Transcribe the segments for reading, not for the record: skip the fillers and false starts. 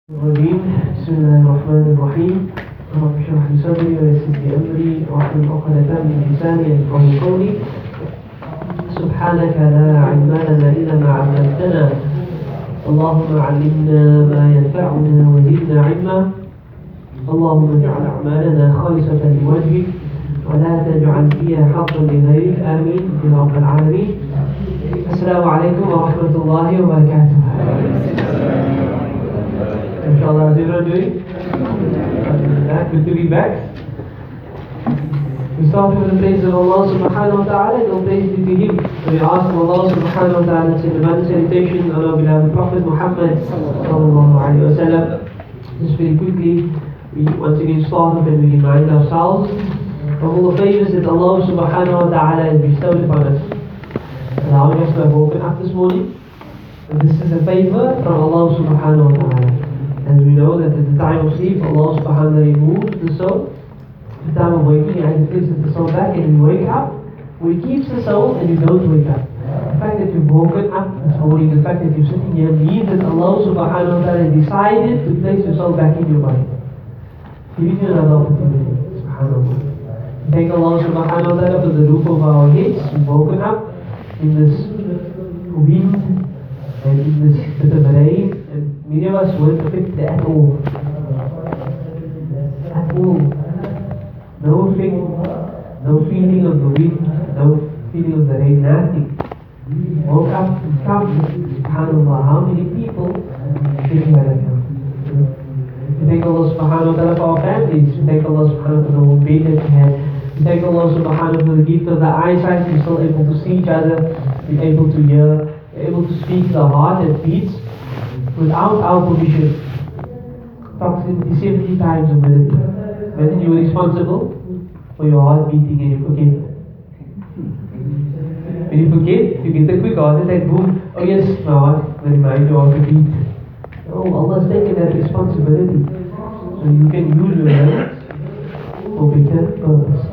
الرجيم بسم الله الرحمن الرحيم رب اشرح لي صدري ويسر لي أمري واحلل عقدة من لساني يفقهوا قولي سبحانك لا علم لنا إلا ما علمتنا اللهم علمنا ما ينفعنا وزدنا علما اللهم اجعل أعمالنا خالصة لوجهك ولا تجعل فيها حظا لغيرك آمين يا رب العالمين. السلام عليكم ورحمة الله وبركاته. Inshallah, how's everyone doing? Good to be back. We start with the praise of Allah subhanahu wa ta'ala and all praise be to Him. We ask Allah subhanahu wa ta'ala to send a salutation on our beloved Prophet Mohamed sallallahu alayhi wa sallam. Just very quickly, we once again start off and we remind ourselves of all the favors that Allah subhanahu wa ta'ala has bestowed upon us. Allowing us to have woken up this morning. And this is a favor from Allah subhanahu wa ta'ala. As we know that at the time of sleep, Allah subhanahu wa ta'ala removes the soul. At the time of waking, He places the soul back and we wake up. He keeps the soul and you don't wake up. The fact that you've woken up this morning, the fact that you're sitting here means that Allah subhanahu wa ta'ala decided to place your soul back in your body. Giving you another opportunity. Subhanallah. Thank Allah subhanahu wa ta'ala for the roof of our heads. We've woken up in this wind and in this bit of rain. Many of us weren't affected at all. At all. No feeling of the wind, no feeling of the rain, nothing. Woke up and come, subhanAllah, how many people didn't have a come? We thank Allah subhanahu wa ta'ala for our families. We thank Allah subhanahu wa ta'ala for the bed that we have. We thank Allah subhanahu wa ta'ala for the gift of the eyesight. We're still able to see each other. We're able to hear. We're able to speak the heart that beats. Without our permission, approximately 70 times a minute. Imagine you were responsible for your heart beating and you forget. When you forget, you get a quick heart attack, boom. Oh yes, my heart will remind you of the beat. Oh, Allah has taken that responsibility. So you can use your hands for better purpose.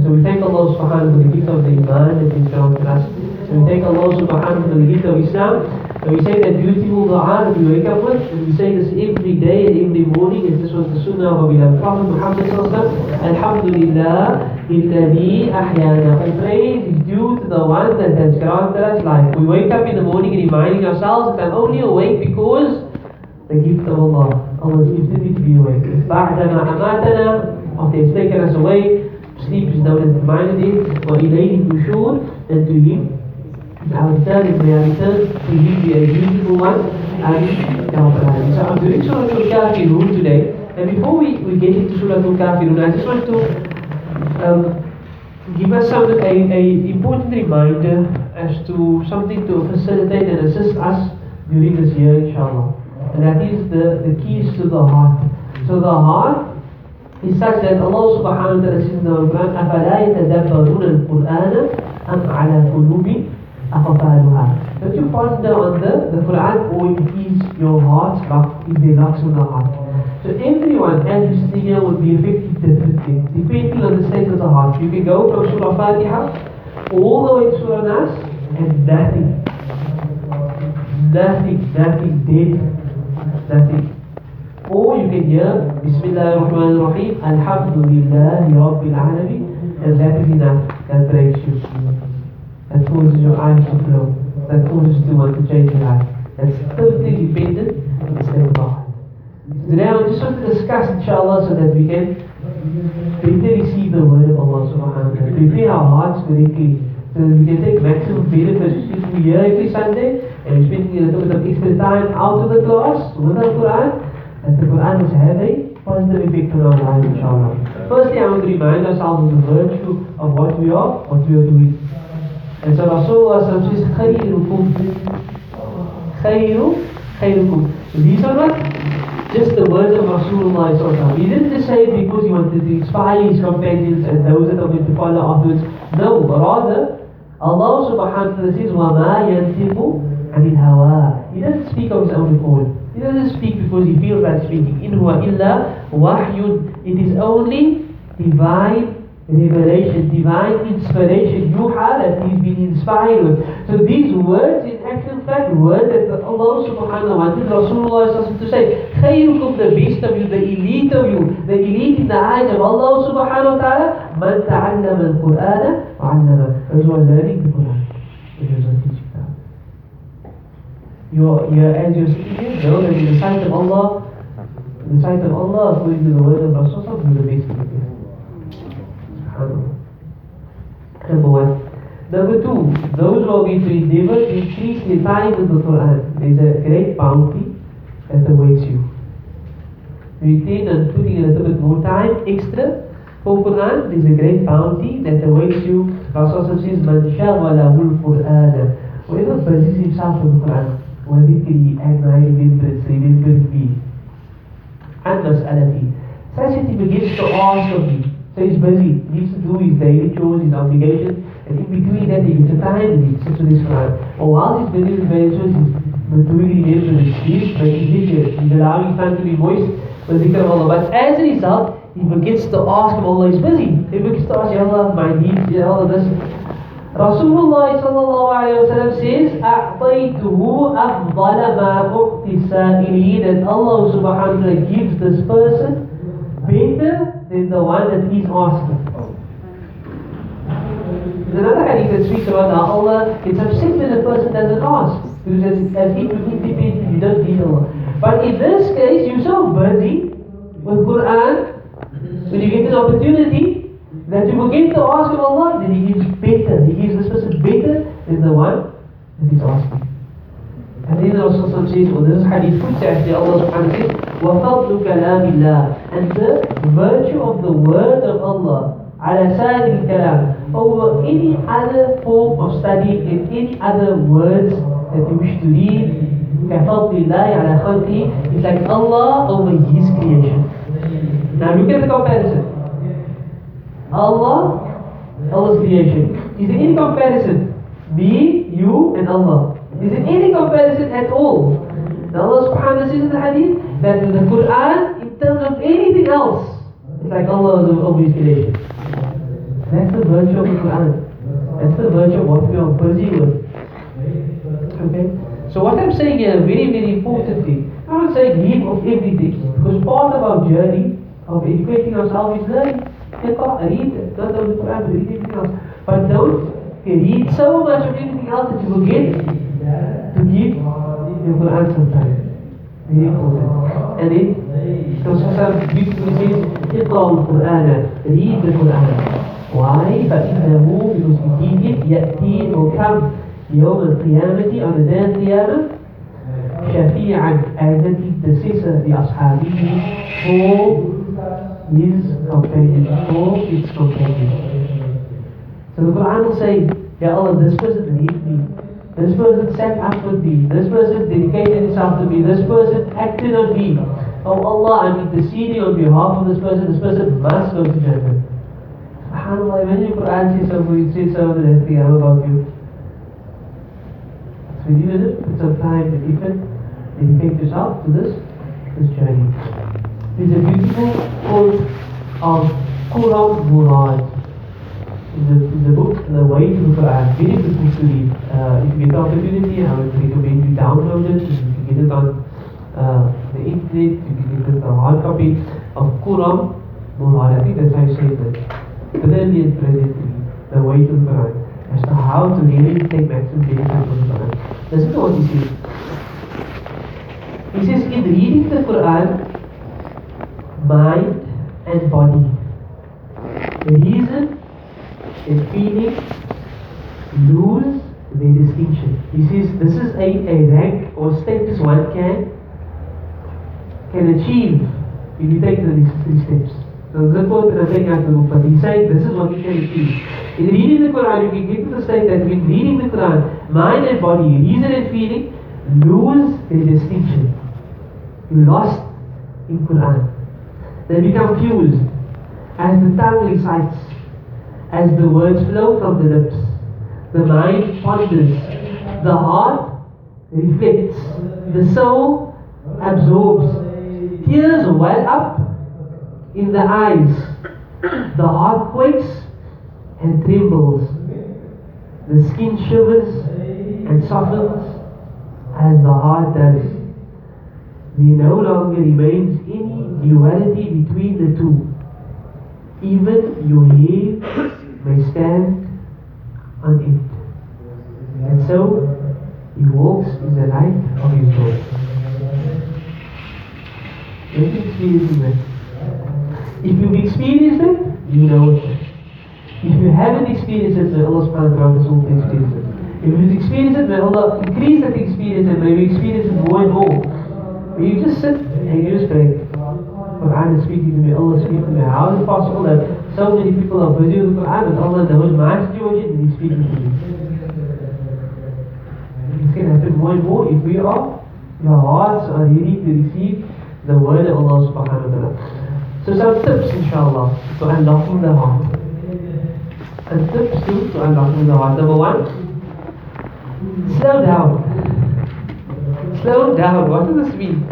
So we thank Allah subhanahu wa ta'ala for the gift of the Iman that He's granted us. So we thank Allah subhanahu wa ta'ala for the gift of Islam. And we say that beautiful dua that we wake up with, and we say this every day and every morning, and this was the sunnah of our beloved Prophet Muhammad sallallahu alaihi wasallam. Alhamdulillah, alladhi ahyana. And praise is due to the one that has granted us life. We wake up in the morning reminding ourselves that I'm only awake because the gift of Allah. Allah has gifted me to be awake. Ba'dama amatana, after He has taken us away, sleep is known as the minor day, wa ilayhi nushur, and to Him our return is may our return to Him be a beautiful one. So I'm doing Surah Kafirun today. And before we get into Surah Kafirun, I just want to give us a important reminder as to something to facilitate and assist us during this year, inshallah. And that is the keys to the heart. So the heart is such that Allah subhanahu wa ta'ala says in the Quran, أَفَلَا يَتَدَبَّرُونَ الْقُرْآنَ أَمْ عَلَى قُلُوبٍ أَقْفَالُهَا. Don't you ponder on the Quran, or it is your heart's lock, is the locks of the heart. So everyone, as you see here, will be affected differently, depending on the state of the heart. You can go from Surah Fatiha all the way to Surah Nas and nothing dead, nothing. Or you can hear Bismillah ar-Rahman ar-Rahim, Alhamdulillahi Rabbil Alameen, and that is enough. That breaks you. That causes your eyes to flow. That causes you to want to change your life. That's totally dependent on the state of our heart. Today I just want to discuss, inshallah, so that we can better receive the word of Allah subhanahu wa ta'ala. Prepare our hearts correctly, so that we can take maximum benefit. If we hear every Sunday and we're spending a little bit of extra time out of the class with the Quran, that the Quran is having positive effect on our lives, inshallah. Firstly, I want to remind ourselves of the virtue of what we are doing. And so Rasulullah says, Khayrukum. These are not just the words of Rasulullah. He didn't just say it because he wanted to inspire his companions and those that are going to follow afterwards. No, but rather, Allah subhanahu wa ta'ala says, وَمَا يَنْتِقُ عَنِ الْهَوَىٰ. He doesn't speak of his own accord. He doesn't speak because he feels like speaking. إِنْ هُوَ إِلَّا وَحْيٌ. It is only divine revelation, divine inspiration, yuha, that he's been inspired with. So these words, in actual fact, words that Allah subhanahu wa ta'ala, Rasulullah to say, khayrukum, the best of you, the elite of you, the elite in the eyes of Allah subhanahu wa ta'ala, man ta'allama al-Qur'ana wa 'allama, those who are learning the Qur'an, those who are teaching that. As you're sitting here, know that in the sight of Allah, according to the word of Rasulullah, you're the best of you. Number one. Number two, those who are going to endeavor to increase their time with the Quran, there is a great bounty that awaits you. You intend on putting a little bit more time extra for Quran, there is a great bounty that awaits you. Rasulullah says, Man shaghalahu al-Qur'ana, whoever busies himself with the Quran, وذكري and my remembrance, remember me, and mas'alati, such that he begins to ask of me. So he's busy, he needs to do his daily chores, his obligations, and in between that he gets a time and he sits with his Quran. Or while he's busy with daily chores, he's doing remembrance, he's making dhikr, he's allowing his time to be moist with dhikr of Allah. But as a result, he begins to ask of Allah, he's busy. He begins to ask, Ya Allah, my needs, Ya Allah, this. Rasulullah sallallahu alayhi wa sallam says, أَعْطَيْتُهُ أَفْضَلَ مَا أُعْتِ السَّائِلِينَ, that Allah subhanahu wa ta'ala gives this person better than the one that he's asking. There's another hadith that speaks about how Allah gets upset when a person doesn't ask, because as he independent, you don't need Allah. But in this case, you're so busy with Quran, when you get an opportunity, that you forget to ask of Allah, then He gives better. He gives this person better than the one that he's asking. And then Rasulullah says, well, this is hadith puts actually, Allah subhanahu wa ta'ala says, وَفَضْلُ كَلَامِ اللَّهِ, and the virtue of the words of Allah, عَلَى سَائِرِ الْكَلَامِ, over any other form of study and any other words that you wish to read, كَفَضْلِ اللَّهِ عَلَى خَلْقِهِ, it's like Allah over His creation. Now look at the comparison. Allah's creation. Is there any comparison? Me, you, and Allah. Is there any comparison at all? Now Allah subhanahu wa ta'ala says in the hadith that in the Quran, in terms of anything else, it's like Allah over His creation. That's the virtue of the Quran. That's the virtue of what we are busy with. Okay? So what I'm saying here, very, very importantly, I'm not saying leave of everything, because part of our journey of educating ourselves is learning. Read, not only the Quran, but read everything else. But don't read so much of anything else that you forget to give the Quran some time. Very important. And then, Rasulullah beautifully says, اقرأوا القرآن, read the Quran. Why? فإنه, because indeed it يأتي will come يوم القيامة, on the day of Qiyamah, شفيعا, as an intercessor لأصحابه, for his companions, for its companions. So the Quran will say, Ya Allah, this person needs me, this person sat up with me, this person dedicated himself to me, this person acted on me. Oh Allah, I'm interceding on behalf of this person must go to Jannah. SubhanAllah, when the Quran says something, it says something that we have about you. So you need to put some time and effort, dedicate yourself to this journey. There's a beautiful quote of Quran Murad in the book, The Way to the Quran. Very good book to read. If you get the opportunity, I would recommend you download it. You can get it on the internet. You can get it a hard copy of Quran Murad. I think that's how you say it. Brilliant to read. The Way to the Quran. As to how to really take maximum benefit from the Quran. Listen to what he says. He says, in reading the Quran, mind and body, reason and feeling lose their distinction. He says this is a rank or status one can achieve if you take these three steps. So the quote that I'm taking out of the book, but he's saying this is what you can achieve. In reading the Quran, you can get to the state that in reading the Quran, mind and body, reason and feeling lose their distinction. You lost in Quran. They become fused as the tongue recites, as the words flow from the lips. The mind ponders, the heart reflects, the soul absorbs, tears well up in the eyes, the heart quakes and trembles. The skin shivers and softens as the heart does. There no longer remains any duality between the two. Even your hair may stand on it. And so he walks in the light of his Lord. Let me experience that. If you've experienced it, you know it. If you haven't experienced it, may Allah subhanahu wa ta'ala also experience it. If you've experienced it, may Allah increase that experience and may you experience it more and more. May you just sit and you just pray. Quran is speaking to me, Allah is speaking to me. How is it possible that so many people are busy with the Quran, but Allah knows my situation and He's speaking to me? It's going to happen more and more if your hearts are ready to receive the word of Allah subhanahu wa ta'ala. So some tips inshallah to unlocking the heart. And tips to unlocking the heart. Number one, slow down. Slow down. What does this mean?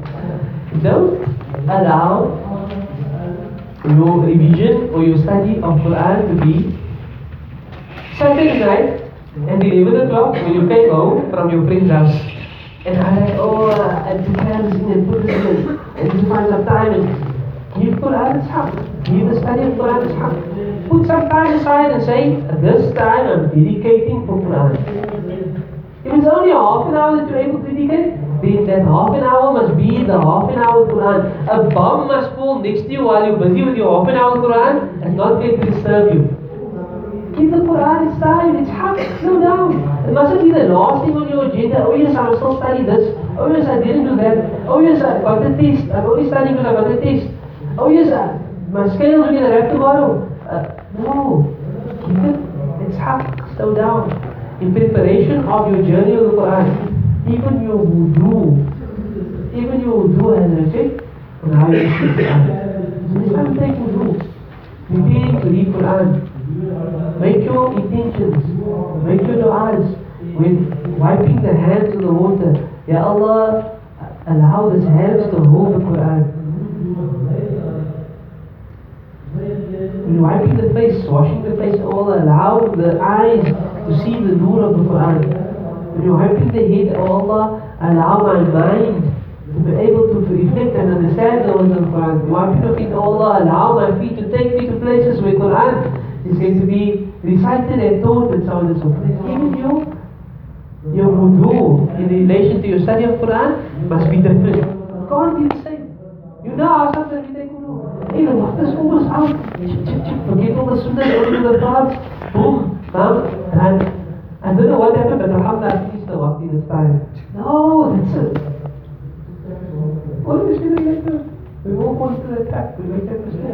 Don't allow your revision or your study of Quran to be Saturday night and 11 o'clock when you came home from your friend's house. And I'm like, I have to plan this in and put this in and to find some time and give Quran its haq. Give the study of Quran its haq. Put some time aside and say, this time I'm dedicating for Quran. If it's only half an hour that you're able to dedicate, then that half an hour must be the half an hour Quran. A bomb must fall next to you while you're busy with your half an hour Quran and not going to disturb you. Give the Quran its time, its haq, slow down. It mustn't be the last thing on your agenda. Oh yes, I will still study this. Oh yes, I didn't do that. Oh yes, I got the test. I'm only studying because I got the test. Oh yes, my scales are going to have tomorrow. No, give it its haq, slow down. In preparation of your journey of the Quran, even your wudu has an effect on how you read Quran. So this time take wudu, preparing to read Quran. Make your intentions, make your du'as when wiping the hands of the water. Ya Allah, allow these hands to hold the Quran. When wiping the face, washing the face, Allah, allow the eyes to see the nur of the Quran. When you're wiping the head, Allah, allow my mind to be able to reflect and understand the words of the Quran. When you're wiping the feet, Allah, allow my feet to take me to places where Quran is going to be recited and taught and so on and so forth. Even your wudu in relation to your study of Quran must be different. It can't be the same. You know how sometimes you take wudu. Hey, the water's almost out. Forget all the sunnahs, only the thoughts. Boom, and I don't know what happened, but alhamdulillah, at least the waqti this time. No, that's it. What are we doing like that? We won't go into the trap. We wake up to sleep.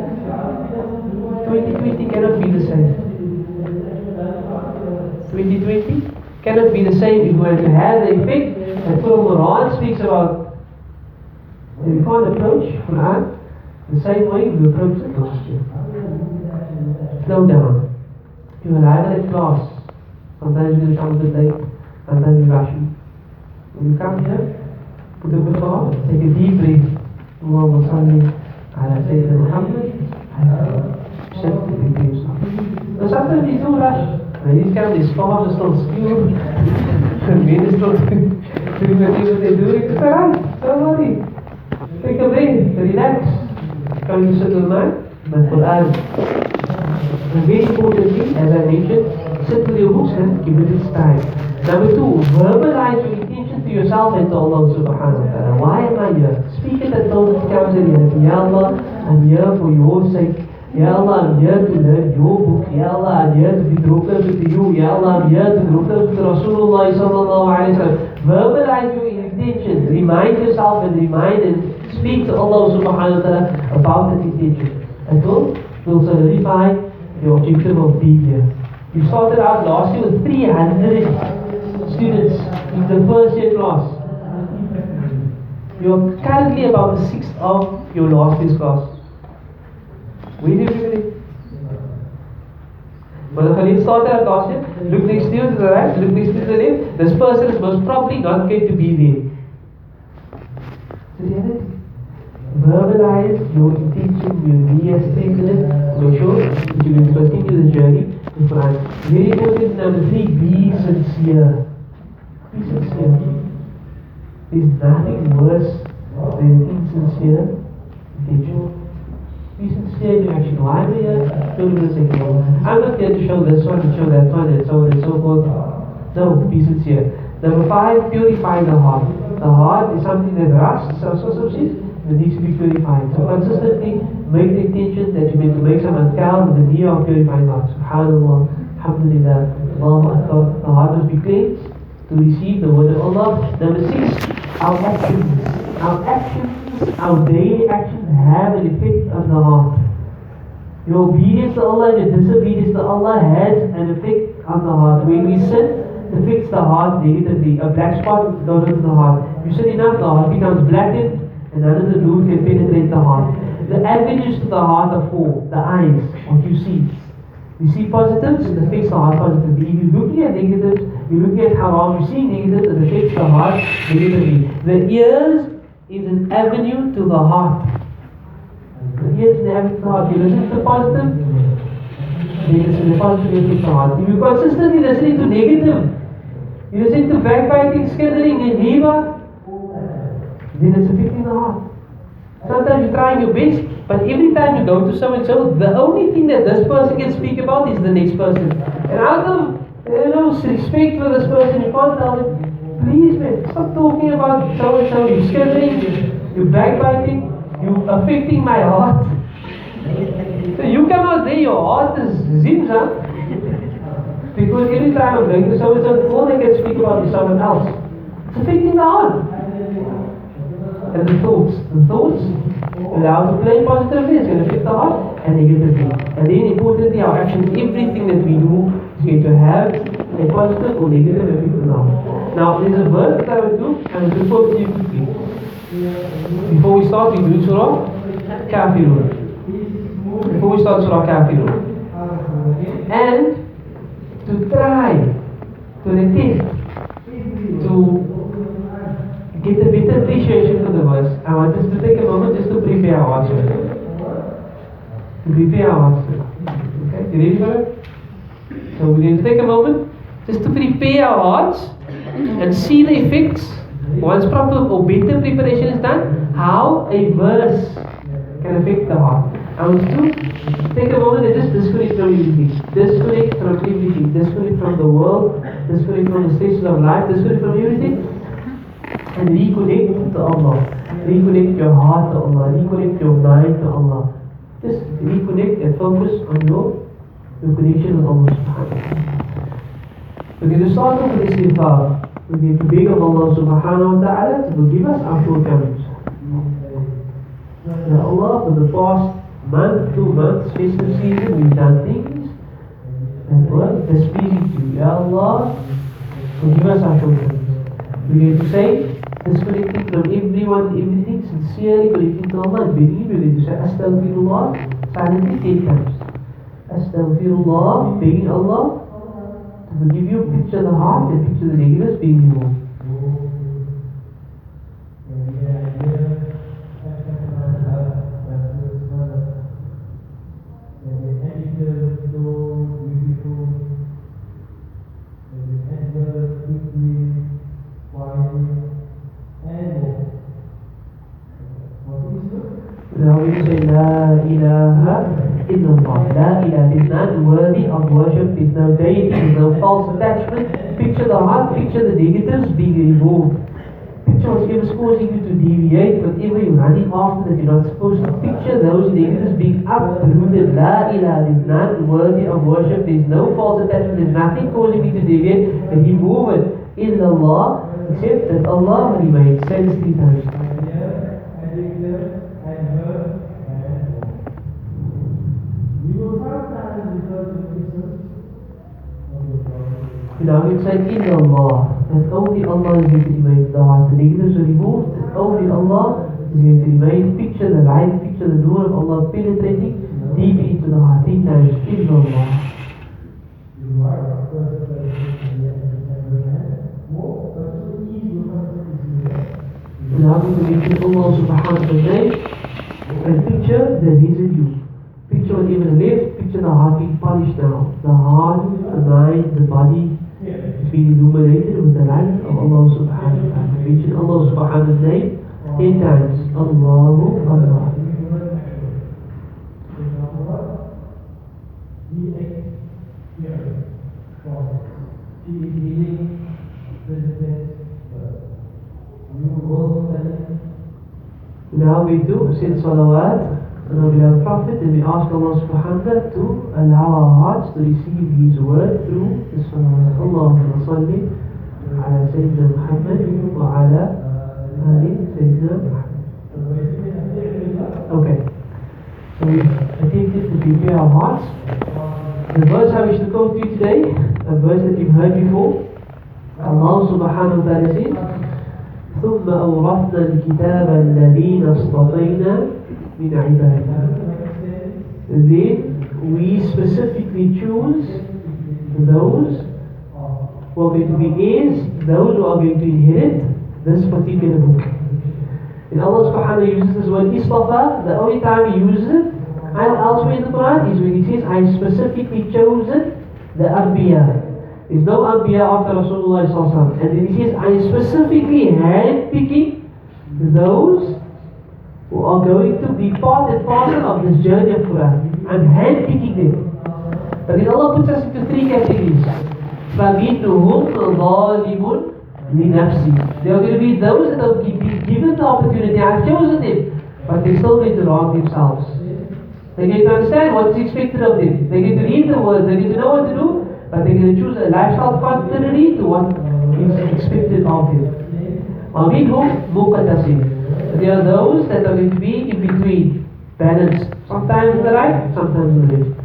2020 cannot be the same. 2020 cannot be the same if we are to have the effect that Quran speaks about. We can't approach Quran the same way we approach the last year. Slow down. You will either at class. Sometimes you come a bit late, sometimes you're rushing. When you come here, put up a car, take a deep breath. Allahumma salli ala Sayyidina Mohamed, sit and prepare yourself. Now sometimes you do rush. When these kind of scars are still skewed, and men are still doing what they're doing, it's alright, don't worry. Take a breath, relax. Come to sit with the Quran. And very importantly, as I mentioned, sit with your books and give it its time. Number two, verbalize your intention to yourself and to Allah subhanahu wa ta'ala. Why am I here? Speak it until it becomes a reality. Ya Allah, I'm here for your sake. Ya Allah, I'm here to learn your book. Ya Allah, I'm here to be draw closer to you. Ya Allah, I'm here to draw closer to Rasulullah sallallahu alayhi wa sallam. Verbalize your intention. Remind yourself and remind and speak to Allah subhanahu wa ta'ala about that intention. And will solidify the objective of being here. We started out last year with 300 students in the first year class. You are currently about the sixth of your last year's class. Where do you live? Well, Khalid started out last year. Look next to you to the right, look next to the left. This person is most probably not going to be there. So the other thing, verbalize your intention, your niyyah statement, make sure that you will continue the journey The Quran. Very important. Number 3, be sincere. Be sincere. There's nothing worse than insincere intention. Be sincere in your action. Why am I here? Don't do this anymore. I'm not here to show this one, to show that one, and so on and so forth. No, be sincere. Number 5, purify the heart. The heart is something that rusts, that needs to be purified. So consistently make the intention that you're going to make some adhkar with the niyyah of purifying the heart. Subhanallah, alhamdulillah, Allahu Akbar. The heart must be cleansed to receive the word of Allah. Number 6, our actions. Our actions, our daily actions have an effect on the heart. Your obedience to Allah and your disobedience to Allah has an effect on the heart. When we sin, it affects the heart negatively. A black spot goes into the heart. You sin enough, the heart becomes blackened, and none of the fluid can penetrate the heart. The avenues to the heart are 4. The eyes, what you see. You see positives, it affects the heart positively. If you're looking at negatives, you're looking at haram, you see negatives, it affects the heart negatively. The ears is an avenue to the heart. The ears is an avenue to the heart. You listen to the positive, then listen to the positive, affects the heart. If you're consistently listening to negative, you listen to backbiting, scattering, and riba, then it's affecting the heart. Sometimes you're trying your best, but every time you go to so and so, the only thing that this person can speak about is the next person. And out of respect for this person, you can't tell them, please man, stop talking about so and so. You're scattering, you're backbiting, you're affecting my heart. So you come out there, your heart is zimza. Because every time I'm going to so and so, all they can speak about is someone else. It's affecting the heart. And the thoughts allow to play positively, it's going to affect the heart, and negatively. And then importantly, our actions, everything that we do is going to have a positive or negative effect on the heart. Now, there's a verse that I will do, and I will quote to you quickly. Before we start, we do Surah Kafirun. Before we start Surah Kafirun. And to try, to attempt, to get a better appreciation for the verse, I want us to take a moment just to prepare our hearts. To prepare our hearts. Okay, you ready for it? So we're going to take a moment just to prepare our hearts and see the effects. Once proper or better preparation is done, how a verse can affect the heart. I want you to take a moment and just disconnect from everything. Disconnect from everything. Disconnect from the world. Disconnect from the stations of life. Disconnect from everything. And reconnect to Allah. Reconnect your heart to Allah. Reconnect your mind to Allah. Just reconnect and focus on your connection with Allah subhanahu wa ta'ala. We're going to start off with istighfar. We're going to beg of Allah subhanahu wa ta'ala to forgive us our shortcomings. Now Allah, for the past month, 2 months, festive season, we've done things that were displeasing to you. Ya Allah, forgive us our shortcomings. We're going to say, disconnecting from everyone, everything, sincerely connecting to Allah and begging. We're going to say Astaghfirullah silently 10 times. Astaghfirullah, begging Allah to forgive you. Picture the heart and picture the negatives being removed. Now we say La ilaha illallah. La ilaha is not worthy of worship. There's no deity, there's no false attachment. Picture the heart, picture the negatives being removed. Picture whatever's causing you to deviate, whatever you're running after that you're not supposed to. Picture those negatives being uprooted. La ilaha is not worthy of worship. There's no false attachment, there's nothing causing me to deviate. And remove it. Illallah, except that Allah remains. Say this 3 times. Now we say Illallah, that only Allah is going to remain. The heart, the negatives are removed, and only Allah is going to remain. Picture the light, picture the nur of Allah penetrating deep into the heart. 3 times, Illallah. Now we mention Allah subhanahu wa ta'ala and picture the residue. Picture someone even lived, picture the heart being polished now. The heart, the mind, the body is being illuminated with the light of Allah subhanahu wa ta'ala. Mention Allah subhanahu wa name 10 times. Allahu Allah. Now we do send salawat on our Prophet, and we ask Allah subhanahu wa ta'ala to allow our hearts to receive His word through the salawat. Allahumma salli ala Sayyidina Muhammad wa ala ali Sayyidina Muhammad. Okay, so we've attempted to prepare our hearts. The verse I wish to quote to you today, a verse that you've heard before. Allah subhanahu wa ta'ala says, ثم أورثنا الكتاب الذين اصطفينا من عبادنا. Then we specifically choose those who are going to be heirs, those who are going to inherit this particular book. And Allah subhanahu wa ta'ala uses this word istafa. The only time He uses it and elsewhere in the Quran is when He says, I specifically chosen the Anbiya. There's no Anbiya after Rasulullah sallallahu alaihi wasallam. And then He says, I specifically handpicking those who are going to be part and parcel of this journey of Quran. I'm handpicking them. But then Allah puts us into 3 categories. فَمِنْهُمْ ظَالِمٌ لِنَفْسِهِ. There are going to be those that have been given the opportunity. I've chosen them, but they're still going to wrong themselves. They're going to understand what's expected of them. They're going to read the words. They're going to know what to do, but they're going to choose a lifestyle contrary to what is expected of them. وَمِنْهُمْ مُقْتَصِدٌ. There are those that are going to be in between, balanced, sometimes the right, sometimes the left.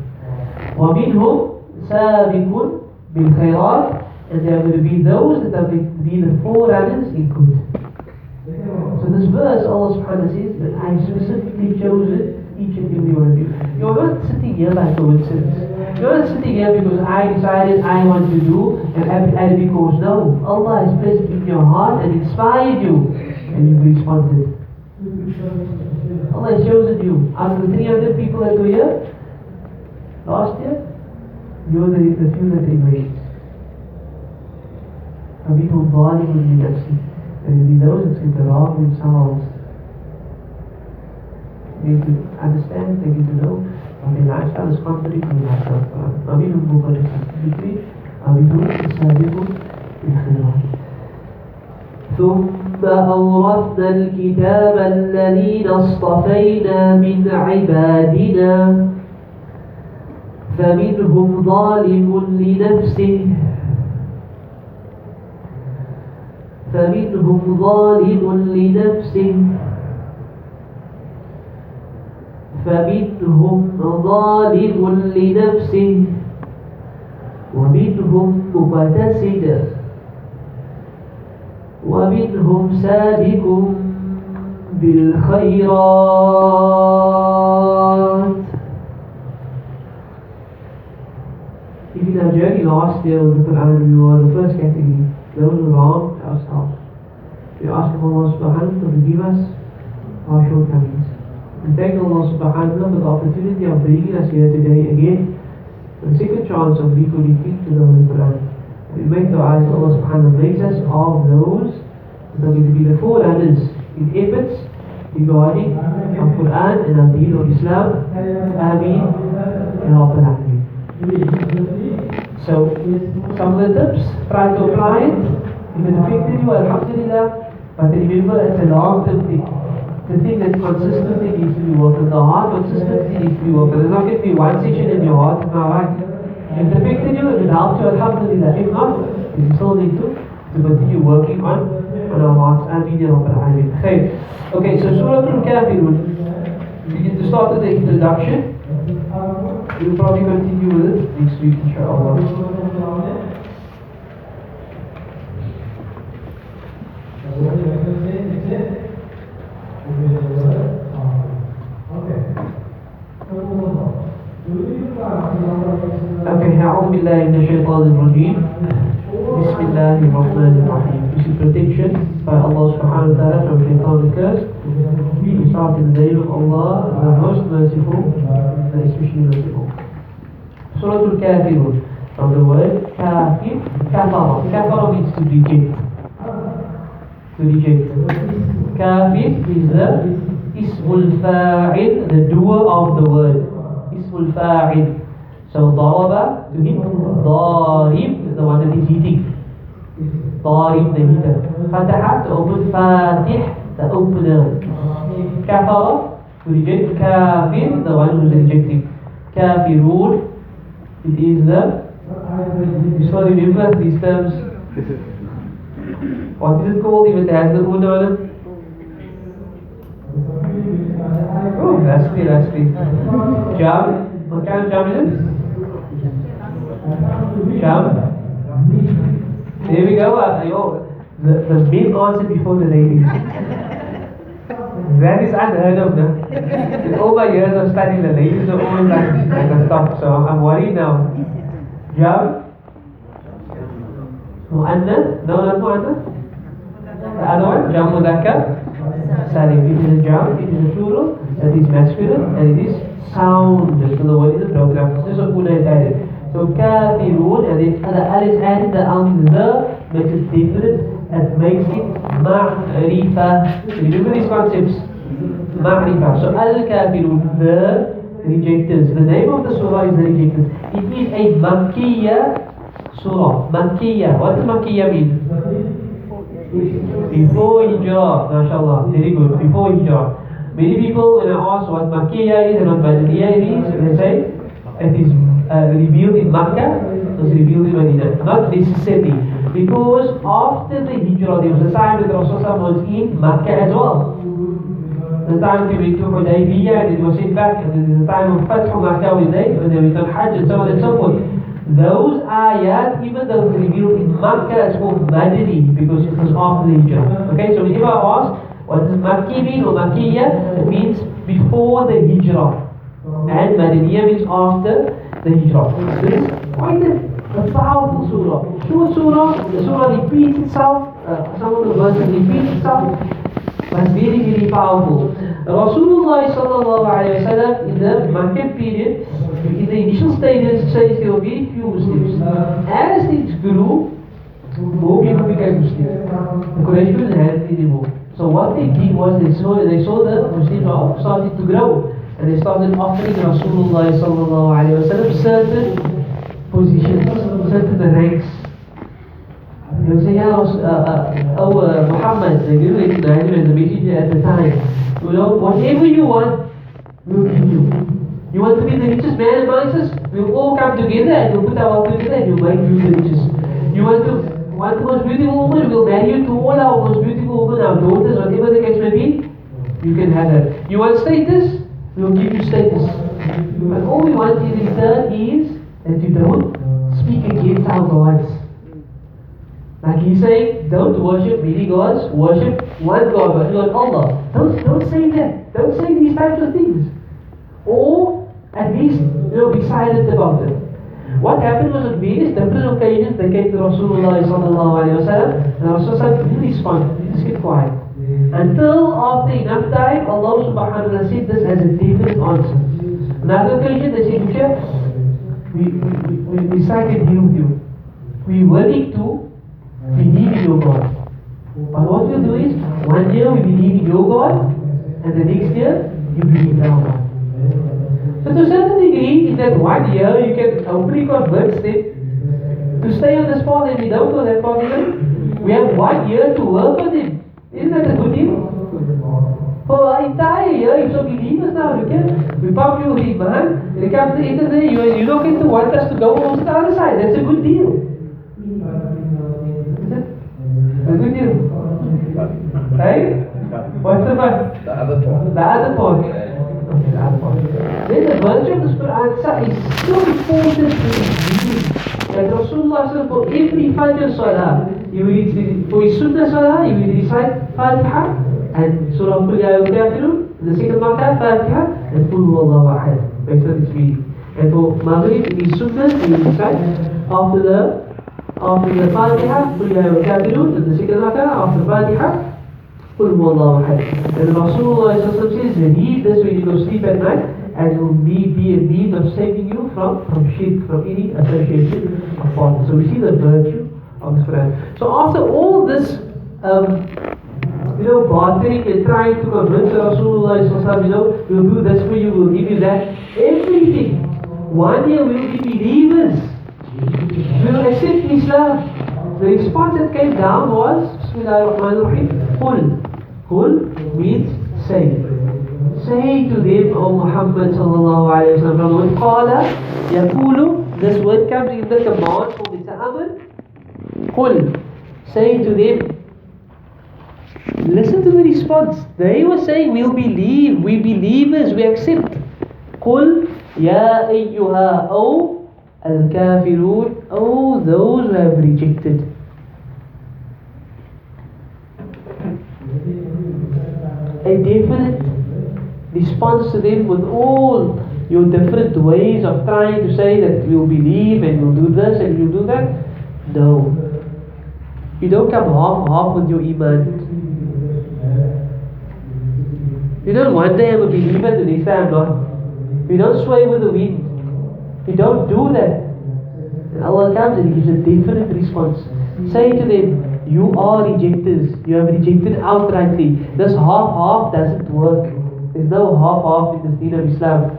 وَمِنْهُمْ سَابِقٌ بِالْخَيْرَاتِ. And there are going to be those that are going to be the forerunners in good. So this verse, Allah subhanahu wa ta'ala says that I specifically chosen each and every one of you. You're not sitting here by coincidence. You're not sitting here because I decided I want to do and add because no. Allah has placed it in your heart and inspired you, and you've responded. Allah has chosen you. Out of the 300 people that were here last year, you're the few that remains. فَمِنْهُمْ ظَالِمٌ لِنَفْسِهِ. There will be those that can wrong themselves. They need to understand, they need to know what their lifestyle is contrary to the lifestyle of Quran. فَمِنْهُمْ مُقْتَصِدٌ وَمِنْهُمْ سَابِقٌ بِالْخَيْرَاتِ. ثم أورثنا الكتاب الذين اصطفينا من عبادنا فمنهم ظالم لنفسه فمنهم ظالم لنفسه ومنهم مقتصد ومنهم سابق بالخيرات. In our journey last year with the Quran, we were the first category, those who wronged ourselves. We ask Allah subhanahu wa ta'ala to forgive us our shortcomings. We thank Allah subhanahu wa ta'ala for the opportunity of bringing us here today again, the second chance of reconnecting to the Holy Quran. We make dua that Allah subhanahu wa ta'ala makes us of those that are going to be the forerunners in efforts regarding our Quran and our deen of Islam. Ameen Ya Rabbal Alameen. So, some of the tips, try to apply it. If it affected you, alhamdulillah. But remember, it's a long-term thing. The thing that consistently needs to be worked on. The heart consistently needs to be worked on. There's not going to be one session in your heart, now right? If it affected you, it helped you, alhamdulillah. If not, you still need to continue working on our hearts. Ameen Ya Rabbal Alameen. Okay, so Surah Kafirun. We need to start with the introduction. We'll probably continue with it next week, inshallah. Okay, أعوذ بالله من الشيطان الرجيم. بسم الله الرحمن الرحيم. we seek protection by Allah subhanahu wa ta'ala from shaitan the curse. We start in the name of Allah, the most merciful, and especially merciful. Surah Al-Kafirun, from the word kafir, kafara. Kafara means to reject. To reject. Kafir is the ismul fa'il, the doer of the word. Ismul fa'il. So daraba, to hit. Darib, the one that is hitting. Darib, the hitter. Fataha, to open. Fatih, the opener. Kafara, to reject. Kafir, the one who is rejecting. Kafirun, it is the, you should remember these terms. What is it called if it has the ud on it? Oh, lastly. Jam. What kind of jam is it? Jam. There we go. The men answered before the ladies. That is unheard of now. In all my years of studying, the ladies are always like the top, so I'm worried now. Jam? Mu'annath? No, not Mu'annath. The other one, Jam Mudhakkar Salim. It is a Jam, it is a plural, that is masculine, and it is sound. So the word is a broken. This is what Una is added. So Kafirun, and if the al is added, the al is the, makes it definite, and makes it ma'rifah. Remember these concepts. Ma'rifah. So Al-Kafirun, the rejectors. The name of the surah is the rejectors. It means a Makkiyah surah. Makkiyah. What does Makkiyah mean? Before Hijrah. MashaAllah. Very good. Before Hijrah. Many people, when I ask what Makkiyah is and what Madaniyah is, they say it is revealed in Makkah, it was revealed in Medina. Not necessarily. Because after the Hijrah, there was a time that Rasulullah was in Makkah as well. The time they went to Hudaybiyah and it was sent back, and then there's a time of Fathu Makkah when they went on Hajj and so on and so forth. Those ayat, even though it was revealed in Makkah, it's called Madani because it was after the Hijrah. Okay, so whenever I ask, what does Makki mean or Makkiyah? It means before the Hijrah. And Madaniyah means after the Hijrah. So it's quite a powerful surah. Short surah, the surah repeats itself, some of the verses repeat itself, but it's very, very powerful. Rasulullah sallallahu alayhi wa sallam in the Makkah period, in the initial stages, says there were very few Muslims. As things grew, more people became Muslims. The Quraysh didn't have it anymore. So what they did was they saw the Muslims are starting to grow, and they started offering Rasulullah sallallahu alayhi wa sallam certain positions, certain ranks. They would say, Mohamed, they didn't recognize him as a messenger at the time. You know, whatever you want, we'll give you. You want to be the richest man amongst us? We'll all come together and we'll put our wealth together and we'll make you the richest. You want the most beautiful woman? We'll marry you to all our most beautiful women, our daughters, whatever the case may be. You can have that. You want status? We'll give you status. But all we want in return is that you don't speak against our gods. Like he's saying, don't worship many gods, worship one God, but God Allah. Don't say that. Don't say these types of things. Or at least, be silent about it. What happened was on various different occasions they came to Rasulullah sallallahu alayhi wa sallam, and Rasulullah didn't respond, he just kept quiet. Until after enough time, Allah subhanahu wa ta'ala said this as a definite answer. Another occasion they said, we signed a deal with you. We're willing to believe in your God. But what we'll do is, one year we believe in your God, and the next year you believe in our God. So to a certain degree, in that 1 year, you can hopefully convince them to stay on this path, and we don't go that path even. We have 1 year to work on them. Isn't that a good deal? For an entire year, you shall believe us now, we pump you with Iman, and it comes to the end of the day, you're not going to want us to go on to the other side. That's a good deal. A good deal. Right? What's the one? The other part. The other part. Okay, the other part. Then the virtue of the Quran is so important to read. That Rasulullah said for every Fajr Salah, for his Sunnah Salah, he will recite Fatiha and Surah Al-Kafirun, the second Makkah, Fatiha and Qul Huwallahu Ahad, based on this reading. And for Maghrib, in his Sunnah, he will recite after the after the Fatiha, قل يا أيها الكافرون, in the second rak'ah, after Fatiha, قل هو الله أحد. And Rasulullah says, read this when you go sleep at night, and it will be a means of saving you from shirk, from any association of partners. So we see the virtue of the Quran. So after all this, bartering and trying to convince Rasulullah, we'll do this for you, we'll give you that, everything. 1 year we'll be believers. We'll accept Islam. The response that came down was, Bismillahirrahmanirrahim, Qul means say. Say to them, O Muhammad sallallahu alayhi wa sallam, Qala yakulu, this word comes in the command for Mr. Amr. Qul, say to them. Listen to the response. They were saying, we'll believe, we believers, we accept. Qul ya ayyuha, O al-kafirun, O those who have rejected. A definite response to them with all your different ways of trying to say that we'll believe and we'll do this and we'll do that. No. You don't come half with your iman. You don't one day I'm a believer, the next day I'm not. You don't sway with the wind. You don't do that. And Allah comes and He gives a definite response. Say to them, you are rejectors. You have rejected outrightly. This half doesn't work. There's no half in the deen of Islam.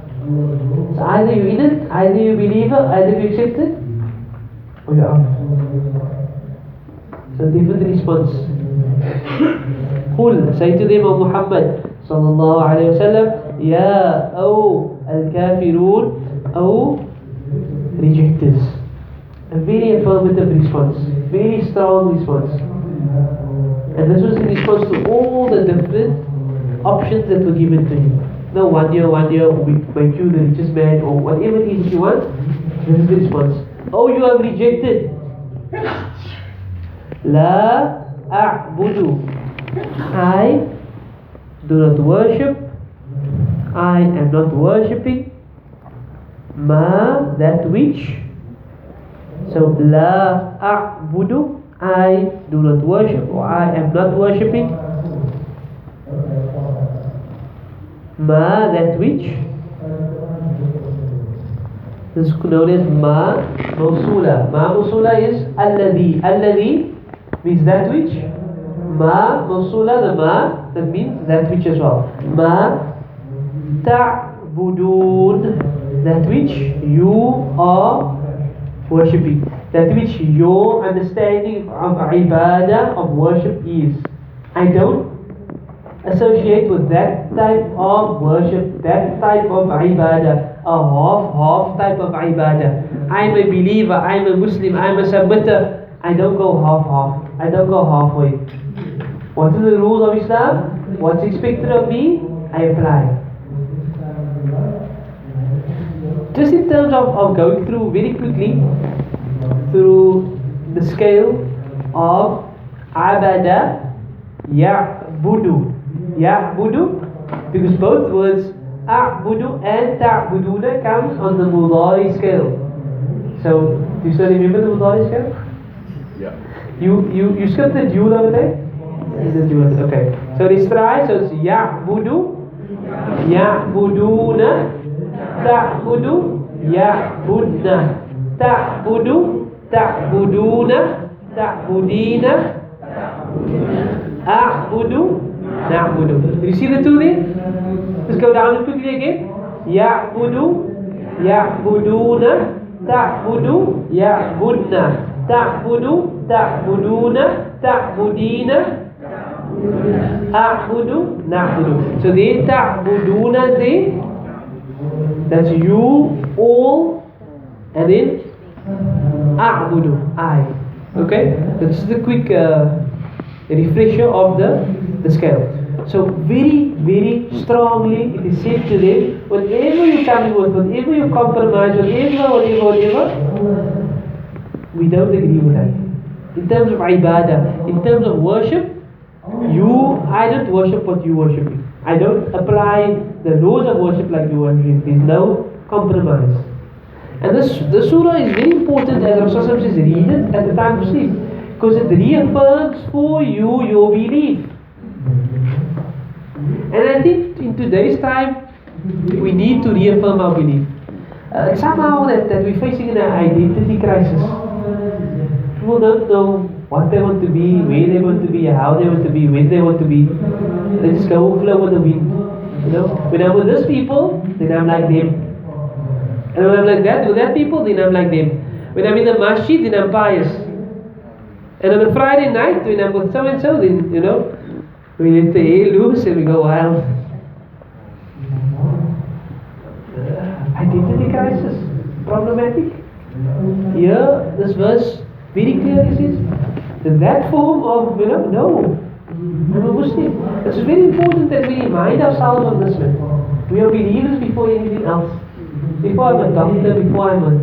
So either you're in it, either you're a believer, either you accept it, or you're out. So different response. Qul, say to them, O Muhammad sallallahu alayhi wa sallam, Ya O al-kafirun, O rejectors. A very affirmative response, very strong response. And this was in response to all the different options that were given to him. No, 1 year, we make you the richest man, or whatever it is you want. This is the response. Oh, you have rejected. La a'budu. I do not worship. I am not worshipping. Ma, that which. So, la a'budu. I do not worship, or I am not worshipping. Ma, that which. This is known as ma mawsula. Ma mawsula is alladhi. Alladhi means that which. Ma mawsula, the ma, that means that which as well. Ma ta'budun, that which you are worshipping. That which your understanding of ibadah, of worship is. I don't associate with that type of worship, that type of ibadah, a half type of ibadah. I'm a believer, I'm a Muslim, I'm a submitter. I don't go half. I don't go halfway. What are the rules of Islam? What's expected of me? I apply. Just in terms of going through very quickly through the scale of ibadah, ya'budu, because both words a'budu and ta'buduna comes on the mudari scale. So, do you still remember the mudari scale? Yeah. You skipped the jewel over there? Is the jewel? Okay. So let's try. So it's ya'budu, ya'buduna, ta'budu, ya'budna, ta'budu, ta'buduna, ta'budina, a'budu, na'budu. Did you see the two there? Let's go down quickly again. Ya'budu, ya'buduna, ta'budu, ya'budna, ta'budu, ta'buduna, ta'budina, a'budu, na'budu. So there, ta'buduna is there. That's you, all, and then a'budu, I. Okay? So this is the quick refresher of the scale. So very strongly it is said to them, whatever you come with, whatever you compromise, whatever, we don't agree with that. In terms of ibadah, in terms of worship, I don't worship what you worshiping. I don't apply the laws of worship like you worshiping. There's no compromise. And this surah is very important, as Rasulullah says, read it at the time of sleep, because it reaffirms for you your belief. And I think in today's time, we need to reaffirm our belief. Somehow that we're facing an identity crisis. People don't know what they want to be, where they want to be, how they want to be, when they want to be. They just go flow with the wind. You know, when I'm with these people, then I'm like them. And when I'm like that with that people, then I'm like them. When I'm in the masjid, then I'm pious. And on a Friday night, when I'm with so and so, then we let the hair loose and we go wild. Identity crisis, problematic. Here, this verse very clearly says that form of no, I'm a Muslim. It's very important that we remind ourselves of this. We are believers before anything else. Before I'm a doctor, before I'm a